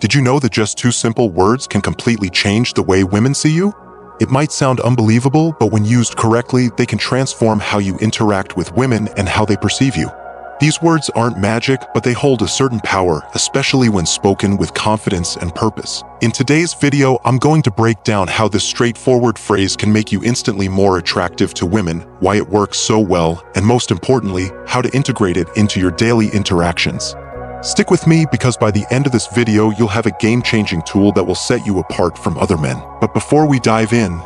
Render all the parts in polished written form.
Did you know that just two simple words can completely change the way women see you? It might sound unbelievable, but when used correctly, they can transform how you interact with women and how they perceive you. These words aren't magic, but they hold a certain power, especially when spoken with confidence and purpose. In today's video, I'm going to break down how this straightforward phrase can make you instantly more attractive to women, why it works so well, and most importantly, how to integrate it into your daily interactions. Stick with me because by the end of this video, you'll have a game-changing tool that will set you apart from other men. But before we dive in,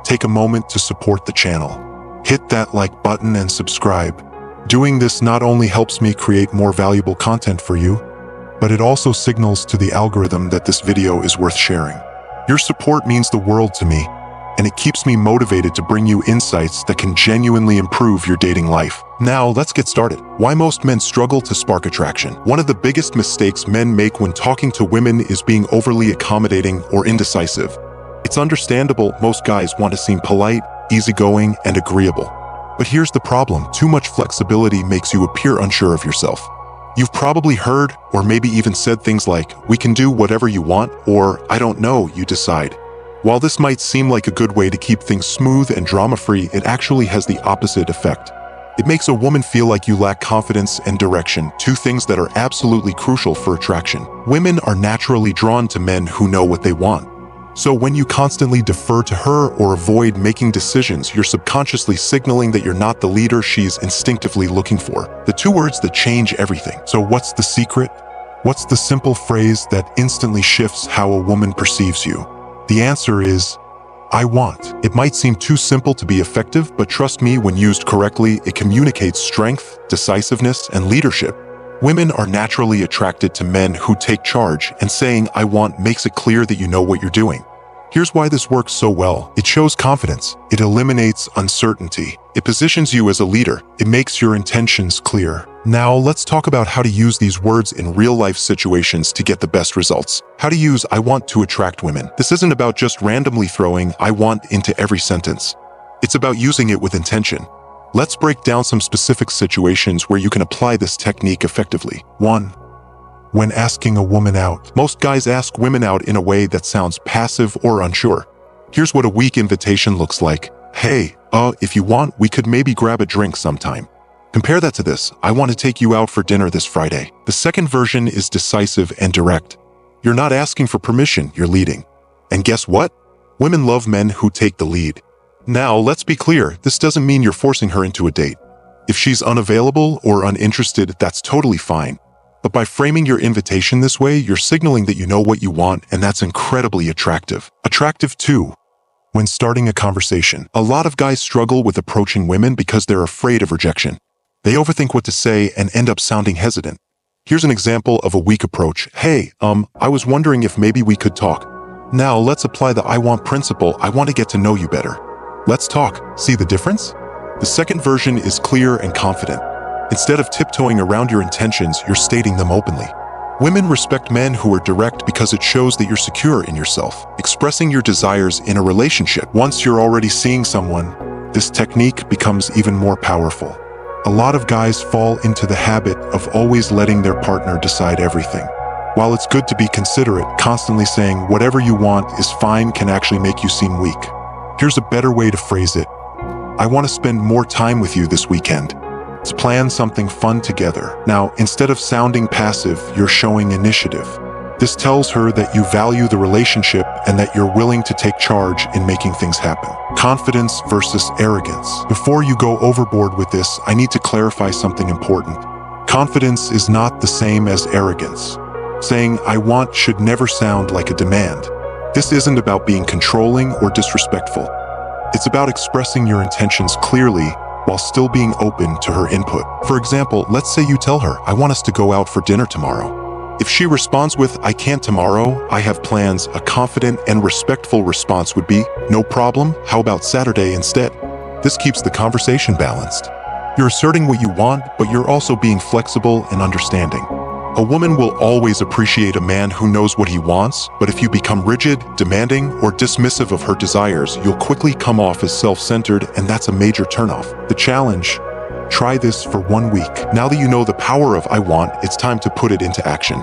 take a moment to support the channel. Hit that like button and subscribe. Doing this not only helps me create more valuable content for you, but it also signals to the algorithm that this video is worth sharing. Your support means the world to me, and it keeps me motivated to bring you insights that can genuinely improve your dating life. Now, let's get started. Why most men struggle to spark attraction. One of the biggest mistakes men make when talking to women is being overly accommodating or indecisive. It's understandable most guys want to seem polite, easygoing, and agreeable. But here's the problem. Too much flexibility makes you appear unsure of yourself. You've probably heard, or maybe even said things like, "We can do whatever you want," or "I don't know, you decide." While this might seem like a good way to keep things smooth and drama-free, it actually has the opposite effect. It makes a woman feel like you lack confidence and direction, two things that are absolutely crucial for attraction. Women are naturally drawn to men who know what they want. So when you constantly defer to her or avoid making decisions, you're subconsciously signaling that you're not the leader she's instinctively looking for. The two words that change everything. So what's the secret? What's the simple phrase that instantly shifts how a woman perceives you? The answer is, I want. It might seem too simple to be effective, but trust me, when used correctly, it communicates strength, decisiveness, and leadership. Women are naturally attracted to men who take charge, and saying "I want" makes it clear that you know what you're doing. Here's why this works so well. It shows confidence. It eliminates uncertainty. It positions you as a leader. It makes your intentions clear. Now, let's talk about how to use these words in real-life situations to get the best results. How to use "I want" to attract women. This isn't about just randomly throwing "I want" into every sentence. It's about using it with intention. Let's break down some specific situations where you can apply this technique effectively. 1. When asking a woman out. Most guys ask women out in a way that sounds passive or unsure. Here's what a weak invitation looks like. "Hey, if you want, we could maybe grab a drink sometime." Compare that to this: "I want to take you out for dinner this Friday." The second version is decisive and direct. You're not asking for permission, you're leading. And guess what? Women love men who take the lead. Now, let's be clear, this doesn't mean you're forcing her into a date. If she's unavailable or uninterested, that's totally fine. But by framing your invitation this way, you're signaling that you know what you want, and that's incredibly attractive. Attractive 2. When starting a conversation. A lot of guys struggle with approaching women because they're afraid of rejection. They overthink what to say and end up sounding hesitant. Here's an example of a weak approach. "Hey, I was wondering if maybe we could talk." Now, let's apply the "I want" principle. "I want to get to know you better. Let's talk." See the difference? The second version is clear and confident. Instead of tiptoeing around your intentions, you're stating them openly. Women respect men who are direct because it shows that you're secure in yourself, expressing your desires in a relationship. Once you're already seeing someone, this technique becomes even more powerful. A lot of guys fall into the habit of always letting their partner decide everything. While it's good to be considerate, constantly saying "whatever you want is fine" can actually make you seem weak. Here's a better way to phrase it. "I want to spend more time with you this weekend. Let's plan something fun together." Now, instead of sounding passive, you're showing initiative. This tells her that you value the relationship and that you're willing to take charge in making things happen. Confidence versus arrogance. Before you go overboard with this, I need to clarify something important. Confidence is not the same as arrogance. Saying "I want" should never sound like a demand. This isn't about being controlling or disrespectful. It's about expressing your intentions clearly while still being open to her input. For example, let's say you tell her, "I want us to go out for dinner tomorrow." If she responds with "I can't tomorrow, I have plans," a confident and respectful response would be, "No problem, how about Saturday instead?" This keeps the conversation balanced. You're asserting what you want, but you're also being flexible and understanding. A woman will always appreciate a man who knows what he wants, but if you become rigid, demanding, or dismissive of her desires, you'll quickly come off as self-centered, and that's a major turnoff. The challenge: try this for 1 week. Now that you know the power of "I want," it's time to put it into action.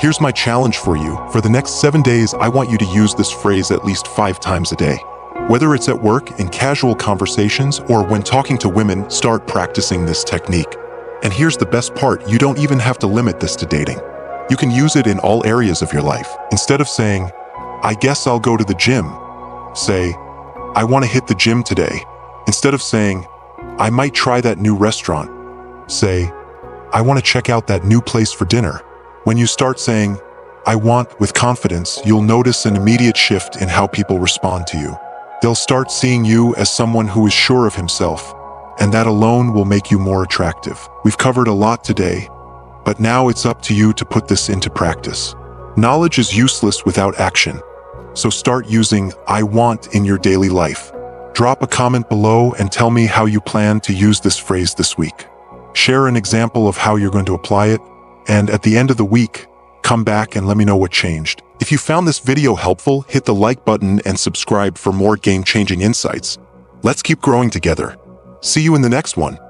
Here's my challenge for you. For the next 7 days, I want you to use this phrase at least 5 times a day. Whether it's at work, in casual conversations, or when talking to women, start practicing this technique. And here's the best part, you don't even have to limit this to dating. You can use it in all areas of your life. Instead of saying, I guess I'll go to the gym, say, I want to hit the gym today. Instead of saying, I might try that new restaurant, say, I want to check out that new place for dinner. When you start saying, I want with confidence, you'll notice an immediate shift in how people respond to you. They'll start seeing you as someone who is sure of himself, and that alone will make you more attractive. We've covered a lot today, but now it's up to you to put this into practice. Knowledge is useless without action, so start using I want in your daily life. Drop a comment below and tell me how you plan to use this phrase this week. Share an example of how you're going to apply it, and at the end of the week, come back and let me know what changed. If you found this video helpful, hit the like button and subscribe for more game-changing insights. Let's keep growing together. See you in the next one.